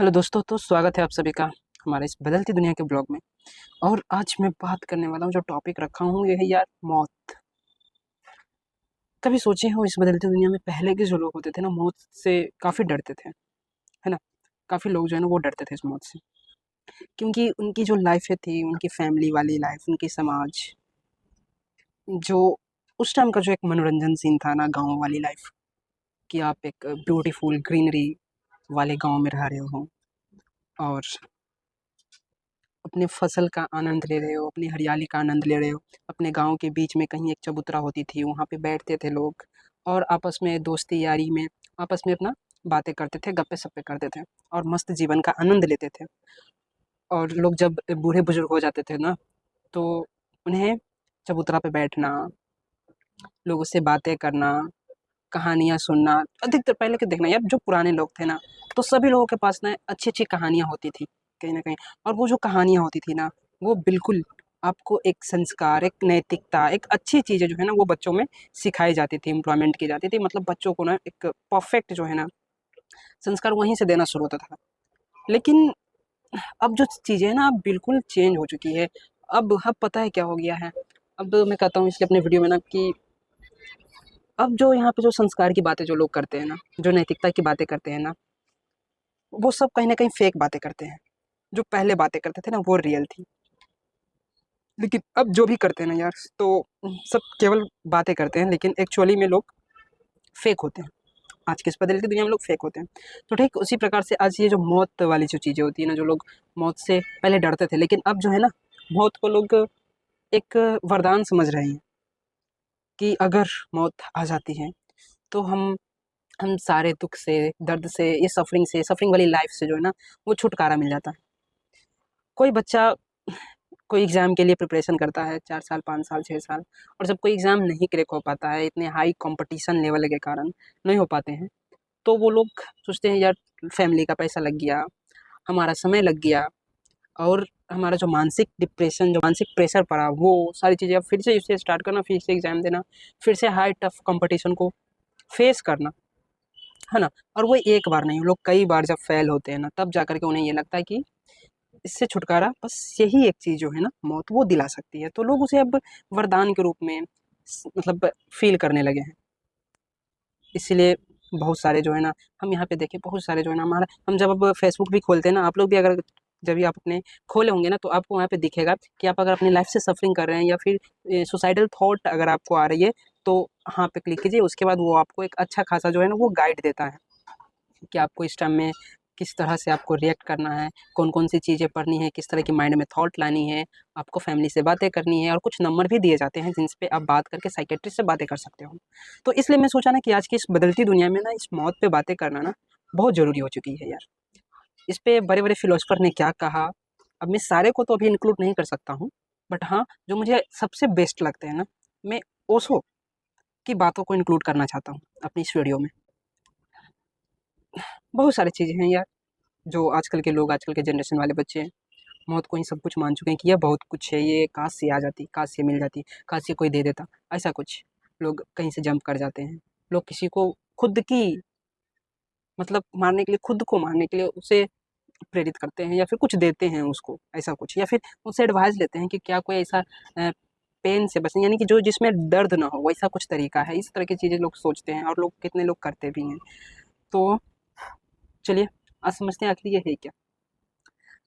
Hello दोस्तों, तो स्वागत है आप सभी का हमारे इस बदलती दुनिया के ब्लॉग में। और आज मैं बात करने वाला हूँ, जो टॉपिक रखा हूँ ये है यार मौत। कभी सोचे हो इस बदलती दुनिया में पहले के जो लोग होते थे ना, मौत से काफ़ी डरते थे, है ना। काफ़ी लोग जो है ना वो डरते थे इस मौत से, क्योंकि उनकी जो लाइफ थी, उनकी फैमिली वाली लाइफ, उनकी समाज, जो उस टाइम का जो एक मनोरंजन सीन था ना, गाँव वाली लाइफ, कि आप एक ब्यूटीफुल ग्रीनरी वाले गाँव में रह रहे हो और अपने फसल का आनंद ले रहे हो, अपनी हरियाली का आनंद ले रहे हो। अपने गाँव के बीच में कहीं एक चबूतरा होती थी, वहाँ पे बैठते थे लोग और आपस में दोस्ती यारी में आपस में अपना बातें करते थे, गप्पे-सप्पे करते थे और मस्त जीवन का आनंद लेते थे। और लोग जब बूढ़े-बुजुर्ग हो जाते थे ना, तो उन्हें चबूतरा पे बैठना, लोगों से बातें करना, कहानियाँ सुनना, अधिकतर पहले के देखना यार, जो पुराने लोग थे ना, तो सभी लोगों के पास ना अच्छी-अच्छी कहानियाँ होती थी, कहीं न कहीं। और वो जो कहानियाँ होती थी ना, वो बिल्कुल आपको एक संस्कार, एक नैतिकता, एक अच्छी चीज़ें जो है ना, वो बच्चों में सिखाई जाती थी, इम्प्लॉयमेंट की जाती थी। मतलब बच्चों को ना एक परफेक्ट जो है ना, संस्कार वहीं से देना शुरू होता था। लेकिन अब जो चीज़ें हैं ना, अब बिल्कुल चेंज हो चुकी है। अब पता है क्या हो गया है? अब मैं कहता हूँ इसलिए अपने वीडियो में ना कि अब जो यहाँ पे जो संस्कार की बातें जो लोग करते हैं ना, जो नैतिकता की बातें करते हैं ना, वो सब कहीं न कहीं फेक बातें करते हैं। जो पहले बातें करते थे ना, वो रियल थी। लेकिन अब जो भी करते हैं ना यार, तो सब केवल बातें करते हैं, लेकिन एक्चुअली में लोग फेक होते हैं। आज की इस बदलती दुनिया में लोग फेक होते हैं। तो ठीक उसी प्रकार से आज ये जो मौत वाली जो चीज़ें होती हैं ना, जो लोग मौत से पहले डरते थे, लेकिन अब जो है ना, मौत को लोग एक वरदान समझ रहे हैं कि अगर मौत आ जाती है, तो हम सारे दुःख से, दर्द से, ये सफ़रिंग वाली लाइफ़ से जो है ना, वो छुटकारा मिल जाता है। कोई बच्चा कोई एग्ज़ाम के लिए प्रिपरेशन करता है 4 साल, 5 साल, 6 साल, और जब कोई एग्ज़ाम नहीं क्रैक हो पाता है, इतने हाई कॉम्पिटिशन लेवल के कारण नहीं हो पाते हैं, तो वो लोग सोचते हैं यार, फैमिली का पैसा लग गया, हमारा समय लग गया और हमारा जो मानसिक डिप्रेशन, जो मानसिक प्रेशर पड़ा, वो सारी चीज़ें अब फिर से इसे स्टार्ट करना, फिर से एग्ज़ाम देना, फिर से हाई टफ कॉम्पिटिशन को फेस करना, है ना? और वो एक बार नहीं, वो लोग कई बार जब फेल होते हैं ना, तब जाकर के उन्हें ये लगता है कि इससे छुटकारा बस यही एक चीज़ जो है ना, मौत, वो दिला सकती है। तो लोग उसे अब वरदान के रूप में मतलब फ़ील करने लगे हैं। इसीलिए बहुत सारे जो है ना, हम यहाँ पे देखें, बहुत सारे जो है ना, हमारा हम जब अब फेसबुक भी खोलते हैं ना, आप लोग भी अगर जब भी आप अपने खोले होंगे ना, तो आपको वहाँ पे दिखेगा कि आप अगर अपनी लाइफ से सफरिंग कर रहे हैं या फिर सुसाइडल थॉट अगर आपको आ रही है, तो हाँ पे क्लिक कीजिए। उसके बाद वो आपको एक अच्छा खासा जो है ना, वो गाइड देता है कि आपको इस टाइम में किस तरह से आपको रिएक्ट करना है, कौन-कौन सी चीज़ें पढ़नी है, किस तरह की माइंड में थॉट लानी है, आपको फैमिली से बातें करनी है, और कुछ नंबर भी दिए जाते हैं जिस पे आप बात करके साइकियाट्रिस्ट से बातें कर सकते हो। तो इसलिए मैं सोचा ना कि आज की इस बदलती दुनिया में ना, इस मौत पे बातें करना ना बहुत ज़रूरी हो चुकी है यार। इस पे बड़े-बड़े फिलोसोफर ने क्या कहा, अब मैं सारे को तो अभी इंक्लूड नहीं कर सकता हूँ, बट हाँ, जो मुझे सबसे बेस्ट लगते हैं ना, मैं ओशो की बातों को इंक्लूड करना चाहता हूँ अपनी इस वीडियो में। बहुत सारी चीज़ें हैं यार, जो आजकल के लोग, आजकल के जनरेशन वाले बच्चे मौत को ही सब कुछ मान चुके हैं कि यह बहुत कुछ है, ये काश ये आ जाती, काश ये मिल जाती, काश ये कोई दे देता, ऐसा कुछ। लोग कहीं से जंप कर जाते हैं। लोग किसी को खुद की मतलब मारने के लिए, खुद को मारने के लिए उसे प्रेरित करते हैं या फिर कुछ देते हैं उसको, ऐसा कुछ। या फिर उससे एडवाइस लेते हैं कि क्या कोई ऐसा पेन से बचने, यानी कि जो जिसमें दर्द ना हो, वैसा कुछ तरीका है। इस तरह की चीज़ें लोग सोचते हैं और लोग, कितने लोग करते भी हैं। तो चलिए, आज समझते हैं आखिर ये है क्या।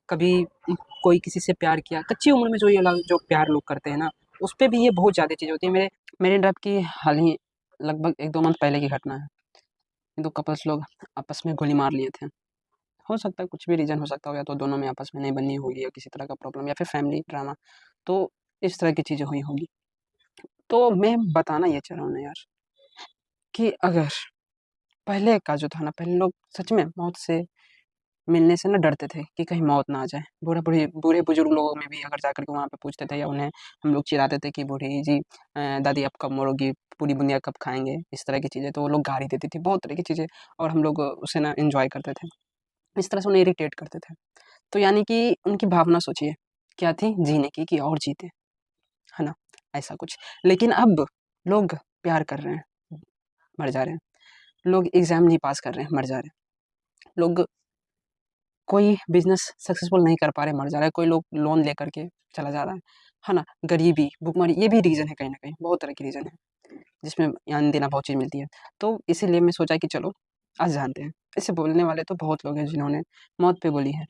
कभी कोई किसी से प्यार किया, कच्ची उम्र में जो ये लोग जो प्यार लोग करते हैं ना, उस पे भी ये बहुत ज़्यादा चीज़ें होती है। मेरे मेरे ड्राइव की हाल ही लगभग 1-2 मंथ पहले की घटना है। 2 कपल्स लोग आपस में गोली मार लिए थे। हो सकता है कुछ भी रीज़न हो सकता हो, या तो दोनों में आपस में नहीं बननी होगी, या किसी तरह का प्रॉब्लम, या फिर फैमिली ड्रामा। तो इस तरह की चीज़ें हुई होंगी। तो मैं बताना ये चाह रहा हूँ ना यार, कि अगर पहले का जो था ना, पहले लोग सच में मौत से मिलने से ना डरते थे कि कहीं मौत ना आ जाए। बूढ़े-बुजुर्ग लोगों में भी अगर जाकर के वहाँ पे पूछते थे, या उन्हें हम लोग चिढ़ाते थे कि बूढ़ी जी, दादी आप कब मरोगी? पूरी बुनिया कब खाएँगे? इस तरह की चीज़ें, तो वो लोग गाली देती थी, बहुत तरह की चीज़ें, और हम लोग उसे ना एन्जॉय करते थे। इस तरह से उन्हें इरिटेट करते थे। तो यानी कि उनकी भावना सोचिए, क्या थी? जीने की, कि और जीते, है ना? ऐसा कुछ। लेकिन अब लोग प्यार कर रहे हैं, मर जा रहे हैं। लोग एग्ज़ाम नहीं पास कर रहे हैं, मर जा रहे हैं। लोग कोई बिजनेस सक्सेसफुल नहीं कर पा रहे, मर जा रहा है, कोई लोग लोन लेकर के चला जा रहा है ना, गरीबी, भुखमरी, ये भी रीज़न है कहीं ना कहीं, बहुत तरह की रीज़न है जिसमें ज्ञान देना बहुत चीज़ मिलती है। तो इसीलिए मैं सोचा कि चलो आज जानते हैं। इससे बोलने वाले तो बहुत लोग हैं जिन्होंने मौत पे बोली है,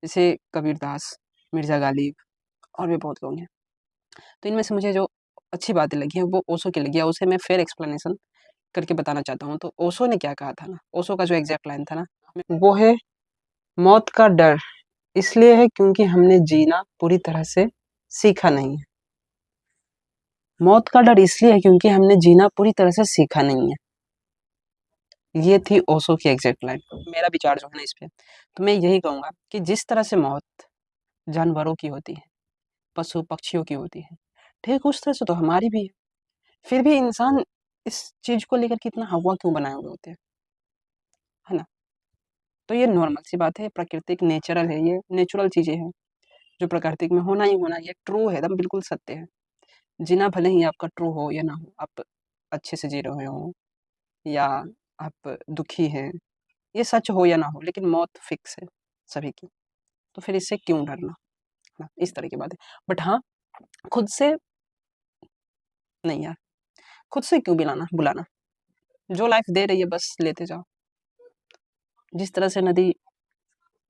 जैसे कबीरदास, मिर्ज़ा गालिब और भी बहुत लोग हैं। तो इनमें से मुझे जो अच्छी बातें लगी हैं वो ओशो की लगी है, उसे मैं फिर एक्सप्लेनेशन करके बताना चाहता हूँ। तो ओशो ने क्या कहा था ना, ओशो का जो एग्जैक्ट लाइन था ना, वो है मौत का डर इसलिए है क्योंकि हमने जीना पूरी तरह से सीखा नहीं है। मौत का डर इसलिए है क्योंकि हमने जीना पूरी तरह से सीखा नहीं है। ये थी ओशो की एग्जैक्ट लाइन। मेरा विचार जो है ना इस पे, तो मैं यही कहूँगा कि जिस तरह से मौत जानवरों की होती है, पशु पक्षियों की होती है, ठीक उस तरह से तो हमारी भी है। फिर भी इंसान इस चीज़ को लेकर कितना हवा क्यों बनाए हुए होते हैं, है ना? तो ये नॉर्मल सी बात है, प्राकृतिक नेचुरल है, ये नेचुरल चीज़ें हैं जो प्राकृतिक में होना ही होना, ये ट्रू है, एकदम बिल्कुल सत्य है। जीना भले ही आपका ट्रू हो या ना हो, आप अच्छे से जी रहे हो या आप दुखी हैं, ये सच हो या ना हो, लेकिन मौत फिक्स है सभी की। तो फिर इससे क्यों डरना, है ना? इस तरह की बात है। बट हाँ, खुद से नहीं यार, खुद से क्यों बुलाना? जो लाइफ दे रही है बस लेते जाओ। जिस तरह से नदी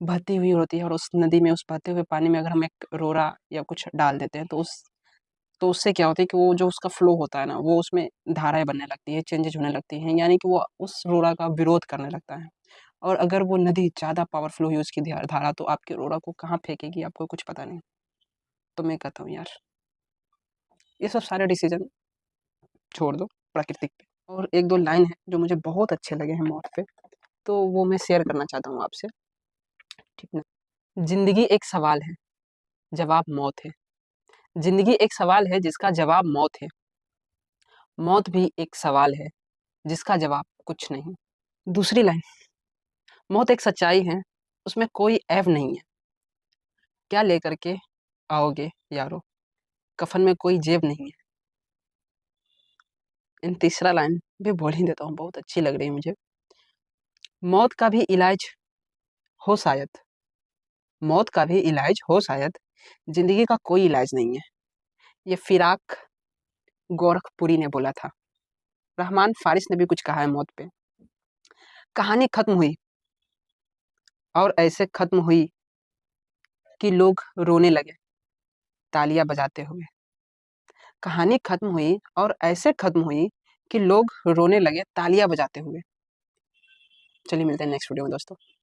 बहती हुई होती है और उस नदी में, उस बहते हुए पानी में अगर हम एक रोरा या कुछ डाल देते हैं, तो उससे क्या होता है कि वो जो उसका फ्लो होता है ना, वो उसमें धाराएँ बनने लगती है, चेंजेज़ होने लगती हैं, यानी कि वो उस रोड़ा का विरोध करने लगता है। और अगर वो नदी ज़्यादा पावरफुल हुई उसकी धारा, तो आपके रोड़ा को कहाँ फेंकेगी आपको कुछ पता नहीं। तो मैं कहता हूँ यार, ये सब सारे डिसीज़न छोड़ दो प्राकृतिक पे। और 1-2 लाइन है जो मुझे बहुत अच्छे लगे हैं मौत पे, तो वो मैं शेयर करना चाहता हूँ आपसे, ठीक ना? ज़िंदगी एक सवाल है, जवाब मौत है। ज़िंदगी एक सवाल है जिसका जवाब मौत है। मौत भी एक सवाल है जिसका जवाब कुछ नहीं। दूसरी लाइन, मौत एक सच्चाई है, उसमें कोई ऐब नहीं है। क्या लेकर के आओगे यारो, कफन में कोई जेब नहीं है। एंड तीसरा लाइन भी बोल ही देता हूँ, बहुत अच्छी लग रही है मुझे। मौत का भी इलाज हो शायद, मौत का भी इलाज हो शायद, ज़िंदगी का कोई इलाज नहीं है। ये फिराक गोरखपुरी ने बोला था। रहमान फारिस ने भी कुछ कहा है मौत पे। कहानी खत्म हुई और ऐसे खत्म हुई कि लोग रोने लगे तालियां बजाते हुए। कहानी खत्म हुई और ऐसे खत्म हुई कि लोग रोने लगे तालियां बजाते हुए। चलिए मिलते हैं नेक्स्ट वीडियो में दोस्तों।